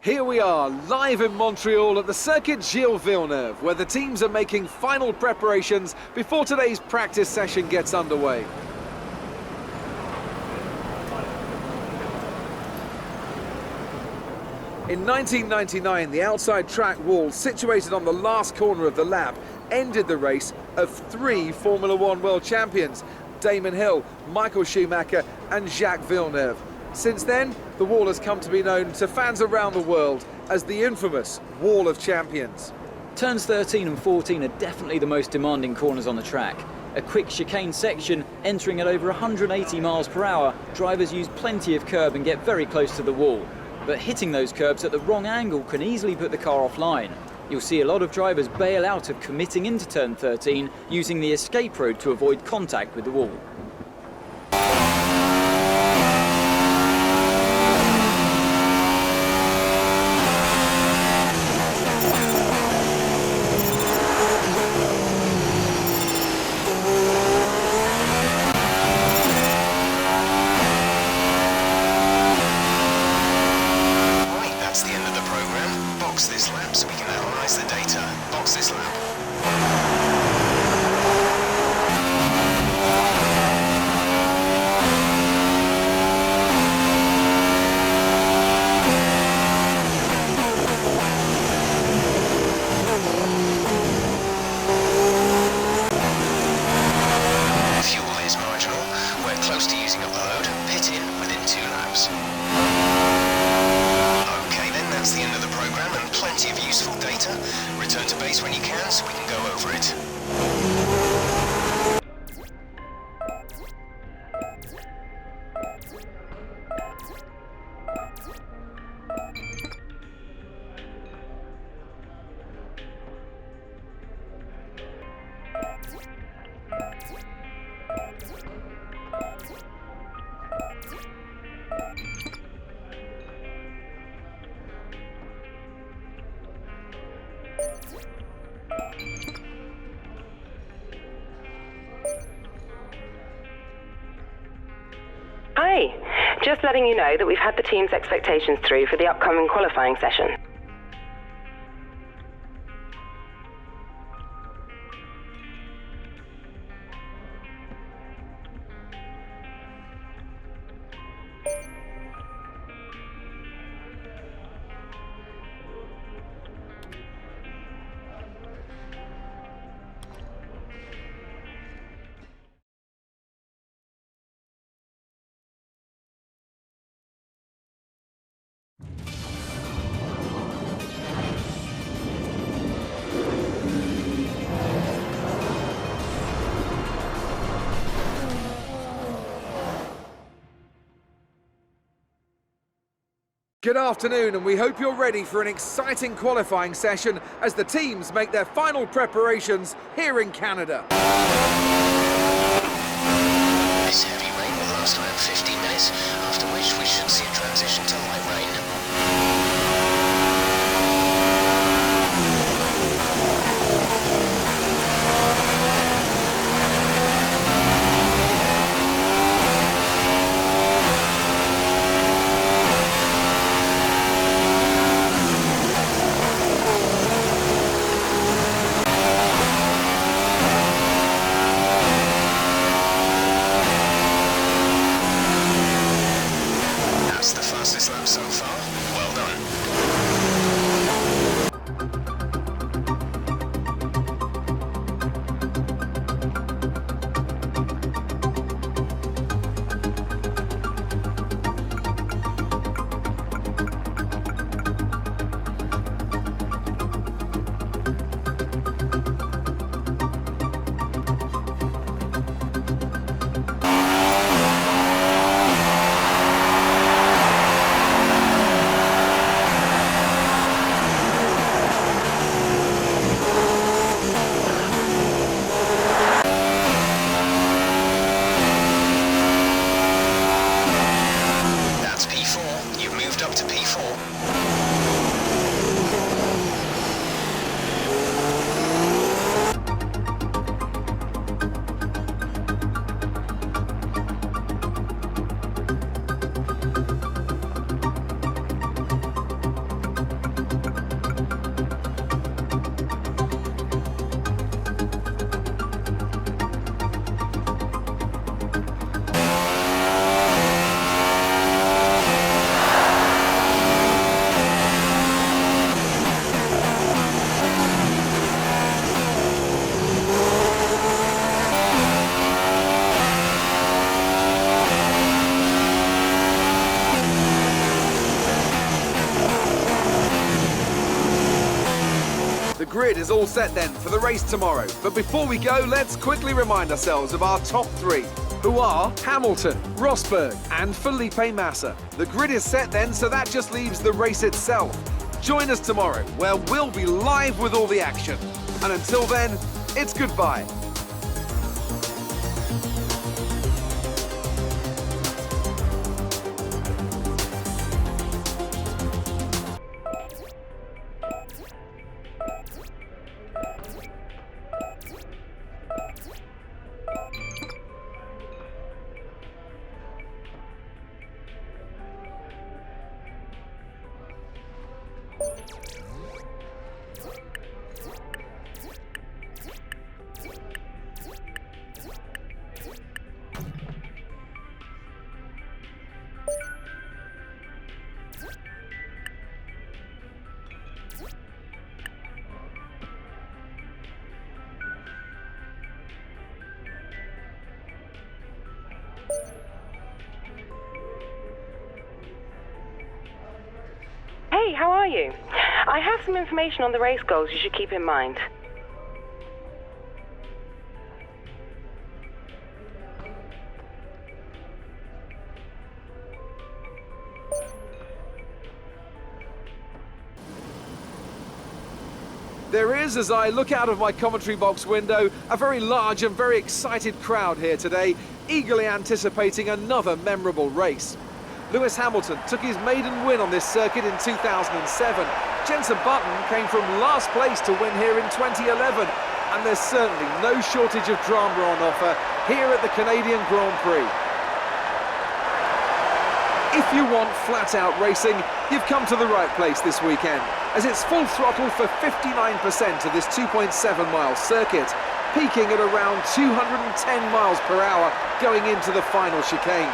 Here we are, live in Montreal at the Circuit Gilles Villeneuve, where the teams are making final preparations before today's practice session gets underway. In 1999, the outside track wall, situated on the last corner of the lap, ended the race of three Formula One world champions, Damon Hill, Michael Schumacher and Jacques Villeneuve. Since then, the wall has come to be known to fans around the world as the infamous Wall of Champions. Turns 13 and 14 are definitely the most demanding corners on the track. A quick chicane section, entering at over 180 miles per hour, drivers use plenty of curb and get very close to the wall. But hitting those curbs at the wrong angle can easily put the car offline. You'll see a lot of drivers bail out of committing into turn 13 using the escape road to avoid contact with the wall. This lap so we can analyse the data. Box this lap. Fuel is marginal. We're close to using up the load. Pit in within 2 laps. That's the end of the program and plenty of useful data. Return to base when you can so we can go over it. Hi, just letting you know that we've had the team's expectations through for the upcoming qualifying session. Good afternoon, and we hope you're ready for an exciting qualifying session as the teams make their final preparations here in Canada. This heavy rain will last around 15 minutes, after which we should see a transition to light rain. That's the fastest lap grid is all set then for the race tomorrow. But before we go, let's quickly remind ourselves of our top three, who are Hamilton, Rosberg and Felipe Massa. The grid is set then, so that just leaves the race itself. Join us tomorrow, where we'll be live with all the action. And until then, it's goodbye. Hey, how are you? I have some information on the race goals you should keep in mind. There is, as I look out of my commentary box window, a very large and very excited crowd here today, eagerly anticipating another memorable race. Lewis Hamilton took his maiden win on this circuit in 2007. Jenson Button came from last place to win here in 2011. And there's certainly no shortage of drama on offer here at the Canadian Grand Prix. If you want flat-out racing, you've come to the right place this weekend, as it's full throttle for 59% of this 2.7-mile circuit, peaking at around 210 miles per hour going into the final chicane.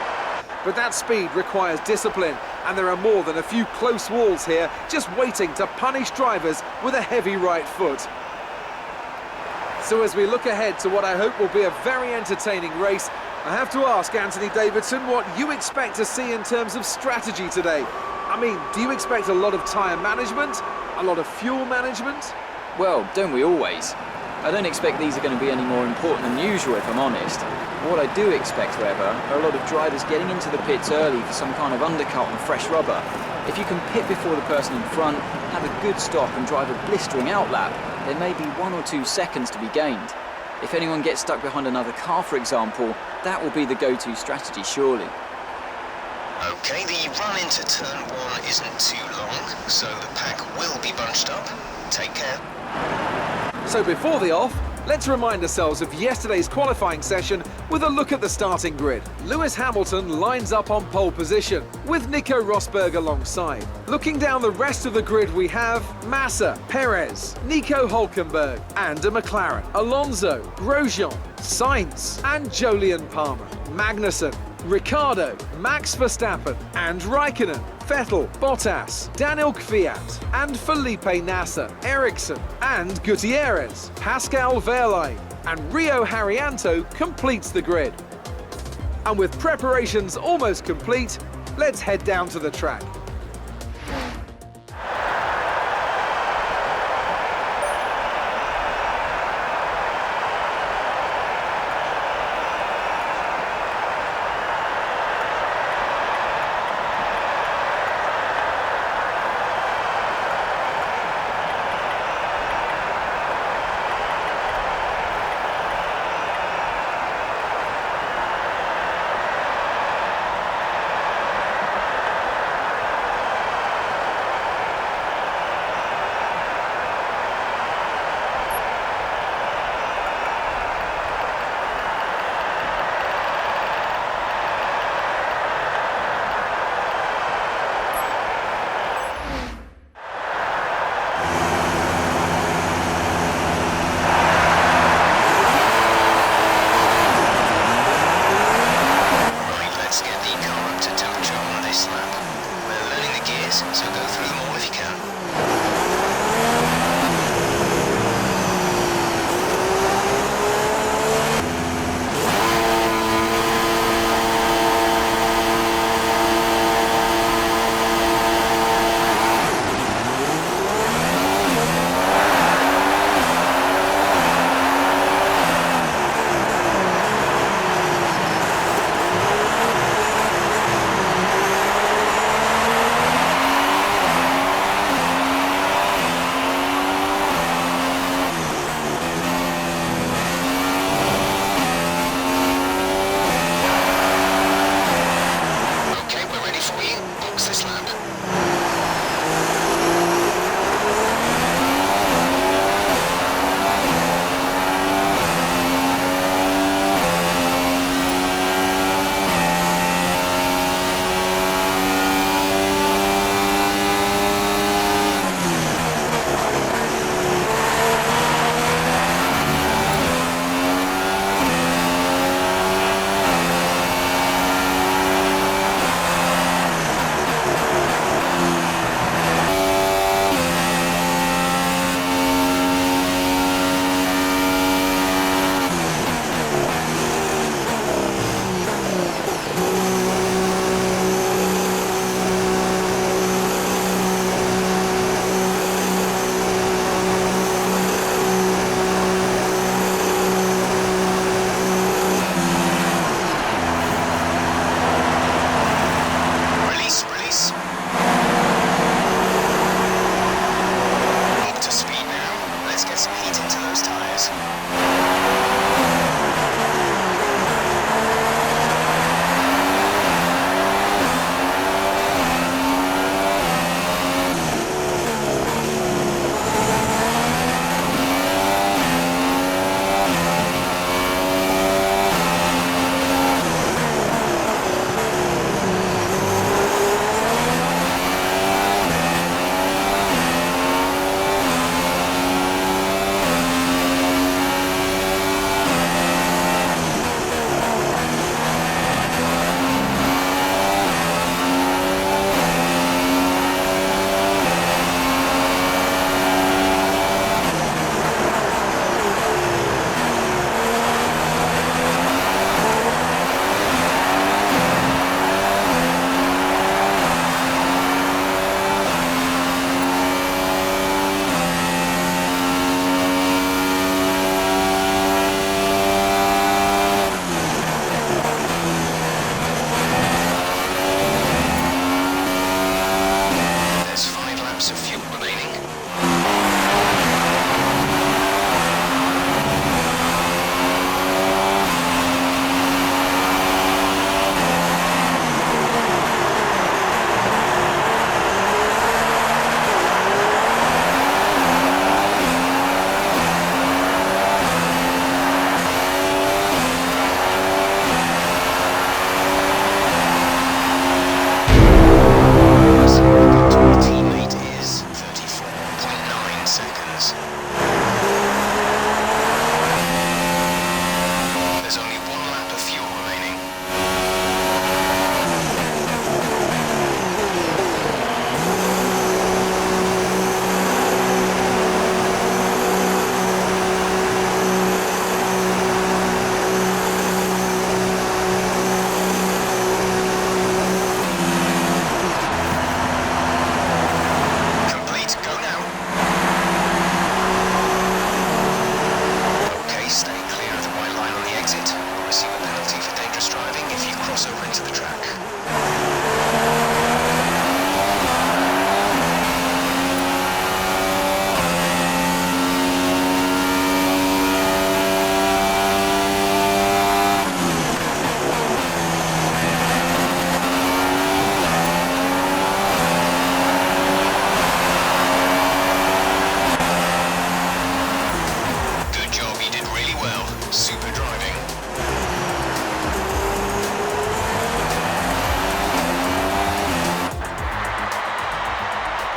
But that speed requires discipline, and there are more than a few close walls here just waiting to punish drivers with a heavy right foot. So as we look ahead to what I hope will be a very entertaining race, I have to ask Anthony Davidson what you expect to see in terms of strategy today. I mean, do you expect a lot of tyre management? A lot of fuel management? Well, don't we always? I don't expect these are going to be any more important than usual, if I'm honest. What I do expect, however, are a lot of drivers getting into the pits early for some kind of undercut on fresh rubber. If you can pit before the person in front, have a good stop and drive a blistering outlap, there may be 1 or 2 seconds to be gained. If anyone gets stuck behind another car, for example, that will be the go-to strategy, surely. Okay, the run into turn 1 isn't too long, so the pack will be bunched up. Take care. So before the off, let's remind ourselves of yesterday's qualifying session with a look at the starting grid. Lewis Hamilton lines up on pole position, with Nico Rosberg alongside. Looking down the rest of the grid, we have Massa, Perez, Nico Hülkenberg, and a McLaren, Alonso, Grosjean, Sainz, and Jolyon Palmer, Magnussen, Ricciardo, Max Verstappen, and Raikkonen, Vettel, Bottas, Daniel Kvyat, and Felipe Massa, Ericsson, and Gutierrez, Pascal Wehrlein, and Rio Haryanto completes the grid. And with preparations almost complete, let's head down to the track. get into those tyres.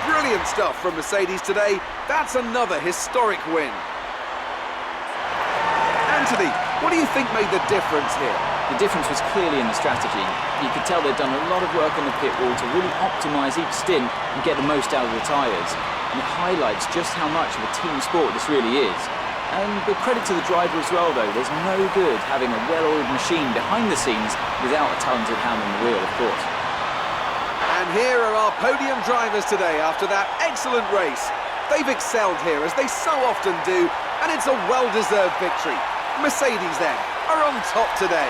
Brilliant stuff from Mercedes today. That's another historic win. Anthony, what do you think made the difference here? The difference was clearly in the strategy. You could tell they'd done a lot of work on the pit wall to really optimise each stint and get the most out of the tyres. And it highlights just how much of a team sport this really is. And but credit to the driver as well, though. There's no good having a well-oiled machine behind the scenes without a talented hand on the wheel, of course. And here are our podium drivers today after that excellent race. They've excelled here, as they so often do, and it's a well-deserved victory. Mercedes, then, are on top today.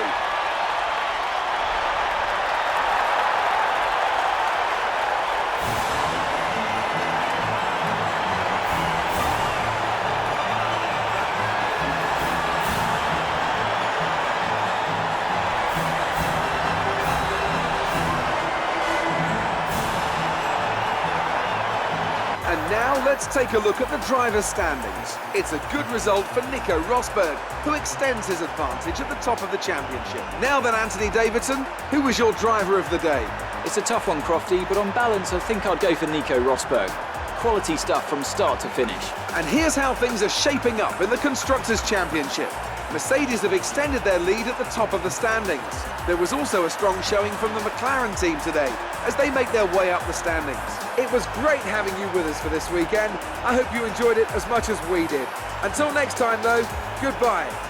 And now let's take a look at the driver's standings. It's a good result for Nico Rosberg, who extends his advantage at the top of the championship. Now then, Anthony Davidson, who was your driver of the day? It's a tough one, Crofty, but on balance, I think I'd go for Nico Rosberg. Quality stuff from start to finish. And here's how things are shaping up in the Constructors' Championship. Mercedes have extended their lead at the top of the standings. There was also a strong showing from the McLaren team today as they make their way up the standings. It was great having you with us for this weekend. I hope you enjoyed it as much as we did. Until next time though, goodbye.